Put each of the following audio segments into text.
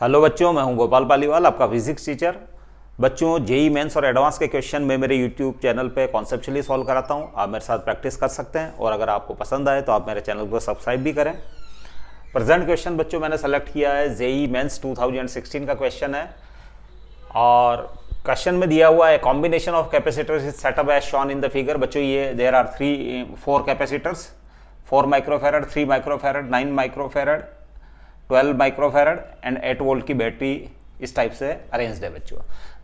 Hello बच्चों, मैं हूं गोपाल पालीवाल, आपका फिजिक्स टीचर। बच्चों, जेई मेंस और एडवांस के क्वेश्चन मैं मेरे यूट्यूब चैनल पे कॉन्सेप्चुअली सॉल्व कराता हूं। आप मेरे साथ प्रैक्टिस कर सकते हैं और अगर आपको पसंद आए तो आप मेरे चैनल को सब्सक्राइब भी करें। प्रेजेंट क्वेश्चन बच्चों मैंने सेलेक्ट किया है जेई मेंस 2016 का क्वेश्चन है और क्वेश्चन में दिया हुआ है combination of capacitors is setup as shown in the figure. बच्चों ये there are 4 capacitors, 4 microfarad, 3 microfarad, 9 microfarad, 12 microfarad and 8 volt की बैटरी इस टाइप से अरेंज्ड है बच्चों।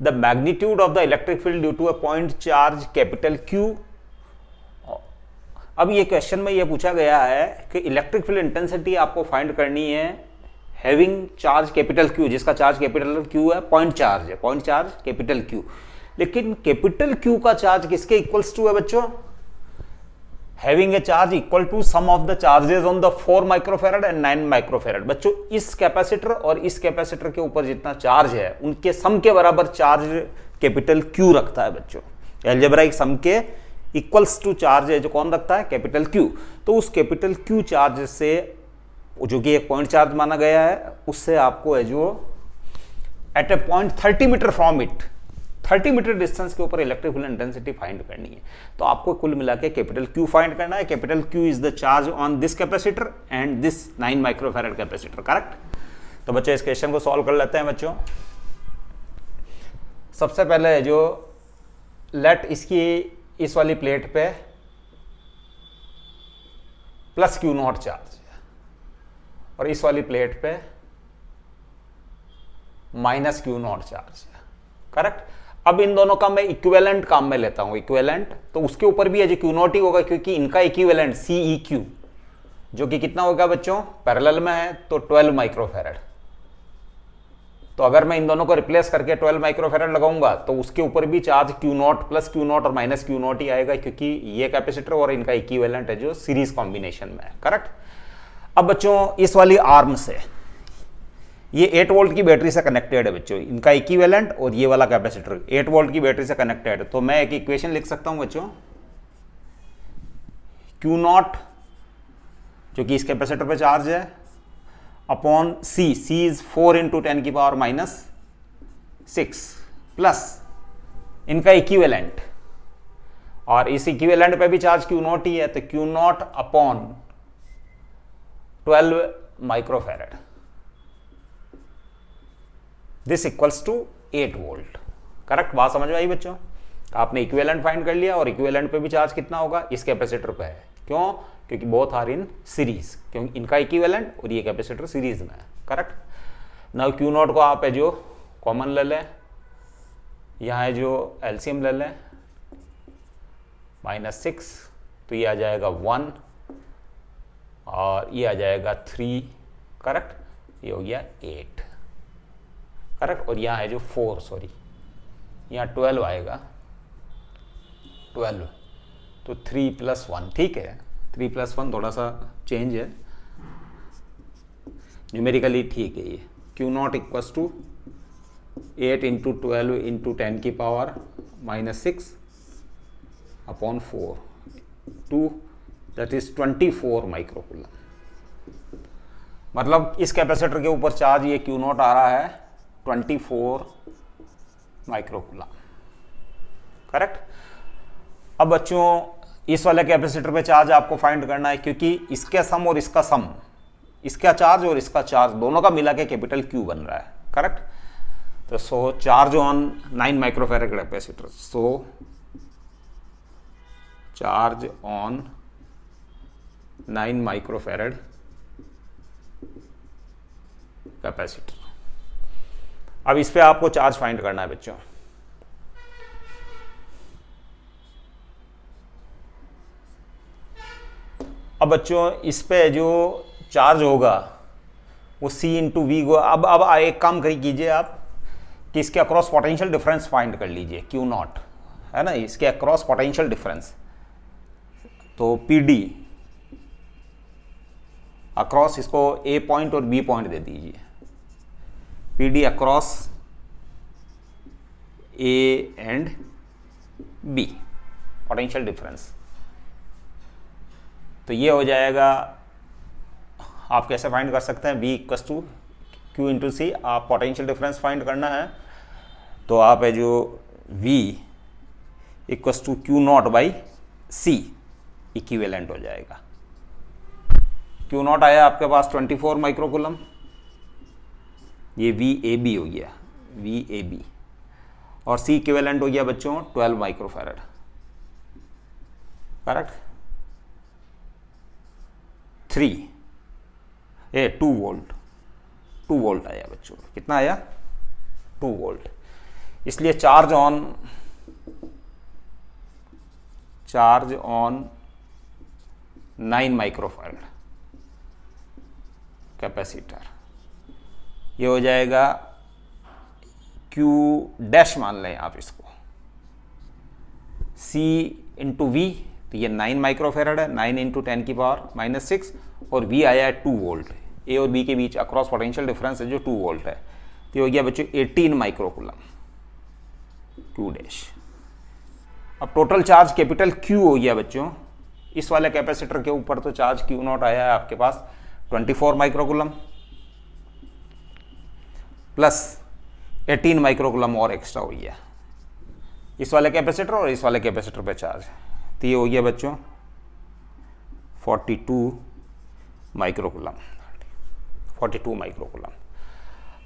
The magnitude of the electric field due to a point charge capital Q. अब ये question में ये पूछा गया है कि इलेक्ट्रिक फील्ड इंटेंसिटी आपको फाइंड करनी है हैविंग चार्ज कैपिटल क्यू, जिसका चार्ज कैपिटल क्यू है, पॉइंट चार्ज है, पॉइंट चार्ज कैपिटल क्यू। लेकिन कैपिटल क्यू का चार्ज किसके इक्वल्स टू है बच्चों? Having a charge equal to sum of the charges on the 4 microfarad and 9 microfarad. बच्चों, इस कैपेसिटर और इस कैपेसिटर के ऊपर जितना चार्ज है उनके सम के बराबर चार्ज कैपिटल क्यू रखता है बच्चों। अलजेब्राइक सम के इक्वल्स टू चार्ज है जो कौन रखता है? Capital Q. तो उस कैपिटल क्यू चार्ज से, जो कि एक पॉइंट चार्ज माना गया है, उससे आपको है जो at a point 30 meter from it, 30 meter distance के ऊपर इलेक्ट्रिक फील्ड इंटेंसिटी फाइंड करनी है। तो आपको कुल मिला के कैपिटल क्यू फाइंड करना है। Capital Q is the charge on this capacitor and this 9 microfarad capacitor, correct. तो बच्चों इस क्वेश्चन को सॉल्व कर लेते हैं बच्चों। सबसे पहले है जो लेट इसकी इस वाली प्लेट पे प्लस क्यू नॉट चार्ज और इस वाली प्लेट पे माइनस क्यू नॉट चार्ज है, करेक्ट। अब इन दोनों का मैं इक्विवेलेंट काम में लेता हूं, इक्विवेलेंट। तो उसके ऊपर भी है जो क्यू नॉट ही होगा, क्योंकि इनका इक्विवेलेंट सीई क्यू जो कि कितना होगा बच्चों? पैरेलल में है तो 12 माइक्रोफेरेड। तो अगर मैं इन दोनों को रिप्लेस करके 12 माइक्रोफेरेड लगाऊंगा तो उसके ऊपर भी charge Q not, plus Q not और माइनस क्यू नॉट ही आएगा, क्योंकि ये कैपेसिटर और इनका इक्विवेलेंट है जो सीरीज कॉम्बिनेशन में है, करेक्ट। अब बच्चों इस वाली आर्म से, ये 8 वोल्ट की बैटरी से कनेक्टेड है बच्चों, इनका इक्विवेलेंट, और ये वाला कैपेसिटर 8 वोल्ट की बैटरी से कनेक्टेड है। तो मैं एक इक्वेशन लिख सकता हूं बच्चों, क्यू नॉट जो कि इस कैपेसिटर पे चार्ज है upon C, C is 4 into 10 की पावर माइनस 6 प्लस इनका इक्विवेलेंट, और इस इक्विवेलेंट पे भी चार्ज क्यू नॉट ही है, तो Q nought upon 12 microfarad, this equals to 8 volt, correct. बात समझ में आई बच्चों? आपने इक्विवेलेंट फाइंड कर लिया और इक्विवेलेंट पे भी चार्ज कितना होगा? इस कैपेसिटर पे है। क्यों? क्योंकि बोथ आर इन सीरीज, क्योंकि इनका इक्विवेलेंट और ये कैपेसिटर सीरीज में है, करेक्ट। नाउ क्यू नॉट को आप है जो कॉमन ले लें, यहाँ है जो एलसीएम ले लें, -6, तो ये आ जाएगा 1 और ये आ जाएगा 3, करेक्ट। ये हो गया 8, करेक्ट। और यहाँ है जो 4, सॉरी यहाँ 12 आएगा, 12, तो 3 + 1, ठीक है। 3 + 1 थोड़ा सा चेंज है, न्यूमेरिकली ठीक है ये। Q nought equals to 8 into 12 into 10 की power -6 upon 4, 2, that is 24 microcoulomb. मतलब इस कैपेसिटर के ऊपर चार्ज ये क्यू नॉट आ रहा है 24 माइक्रोकूलम, करेक्ट। अब बच्चों इस वाले कैपेसिटर पे चार्ज आपको फाइंड करना है, क्योंकि इसके सम और इसका सम, इसका चार्ज और इसका चार्ज दोनों का मिला के कैपिटल क्यू बन रहा है, करेक्ट। तो so charge on 9 microfarad capacitor, so charge on 9 microfarad capacitor. अब इस पे आपको चार्ज फाइंड करना है बच्चों। अब बच्चों इस पे जो चार्ज होगा वो C इंटू वी को, अब एक काम कीजिए आप कि इसके अक्रॉस पोटेंशियल डिफरेंस फाइंड कर लीजिए, क्यू नॉट है ना, इसके अक्रॉस पोटेंशियल डिफरेंस। तो PD अक्रॉस इसको A पॉइंट और B पॉइंट दे दीजिए, PD across A and B potential difference. तो ये हो जाएगा, आप कैसे फाइंड कर सकते हैं? V equals to Q into C, आप पोटेंशियल डिफरेंस फाइंड करना है तो आप है जो V equals to Q nought by C equivalent हो जाएगा। Q नॉट आया आपके पास 24 माइक्रोकूलम, ये VAB हो गया, VAB, और C इक्विवेलेंट हो गया बच्चों 12 माइक्रोफैरड, करेक्ट। 2 वोल्ट, 2 वोल्ट आया बच्चों, कितना आया 2 वोल्ट। इसलिए चार्ज ऑन 9 माइक्रोफैरड कैपेसिटर, ये हो जाएगा Q डैश मान लें आप इसको, C इंटू वी, तो ये 9 माइक्रोफैरड है, 9 इंटू 10 की पावर -6, और V आया है 2 वोल्ट, ए और बी के बीच अक्रॉस पोटेंशियल डिफरेंस है जो 2 वोल्ट है, तो ये हो गया बच्चों 18 माइक्रोकूलम Q डैश। अब टोटल चार्ज कैपिटल Q हो गया बच्चों, इस वाले कैपेसिटर के ऊपर तो चार्ज Q नॉट आया है आपके पास 24 माइक्रोकूलम प्लस 18 माइक्रोकूलम और एक्स्ट्रा हो गया इस वाले कैपेसिटर और इस वाले कैपेसिटर पे चार्ज, तो ये हो गया बच्चों 42 माइक्रोकूलम, 42 माइक्रोकूलम।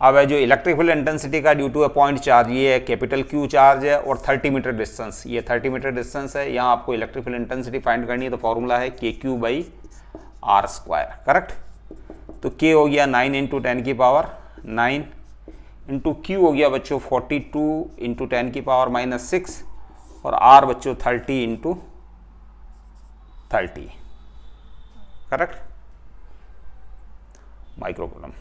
अब है जो इलेक्ट्रिक फील्ड इंटेंसिटी का due to a point charge, ये है कैपिटल Q चार्ज है और 30 मीटर डिस्टेंस, ये 30 मीटर डिस्टेंस है। यहाँ आपको इलेक्ट्रिक फील्ड इंटेंसिटी फाइंड करनी है तो फॉर्मूला है KQ बाई R², करेक्ट। तो K हो गया 9 इंटू 10 की पावर 9 इंटू Q हो गया बच्चों 42 इंटू 10 की पावर -6, और R बच्चों 30 इंटू 30, करेक्ट, माइक्रोकूलम।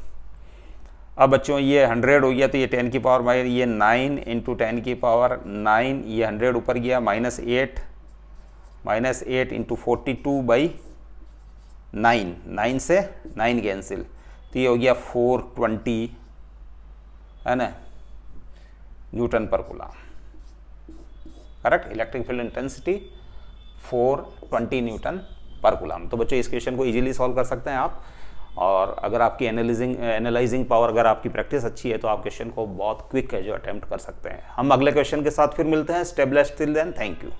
अब बच्चों ये 100 हो गया तो ये 10 की पावर बाई ये 9 इंटू 10 की पावर 9, ये 100 ऊपर गया -8 इंटू 42 बाई 9, 9 से 9 कैंसिल, तो ये हो गया 420 है ना न्यूटन पर coulomb, correct. Electric field intensity 420 Newton पर कूलम। तो बच्चों इस क्वेश्चन को इजीली सॉल्व कर सकते हैं आप, और अगर आपकी एनालाइजिंग पावर, अगर आपकी प्रैक्टिस अच्छी है तो आप क्वेश्चन को बहुत क्विक है जो अटेम्प्ट कर सकते हैं। हम अगले क्वेश्चन के साथ फिर मिलते हैं, step by step. Then thank you.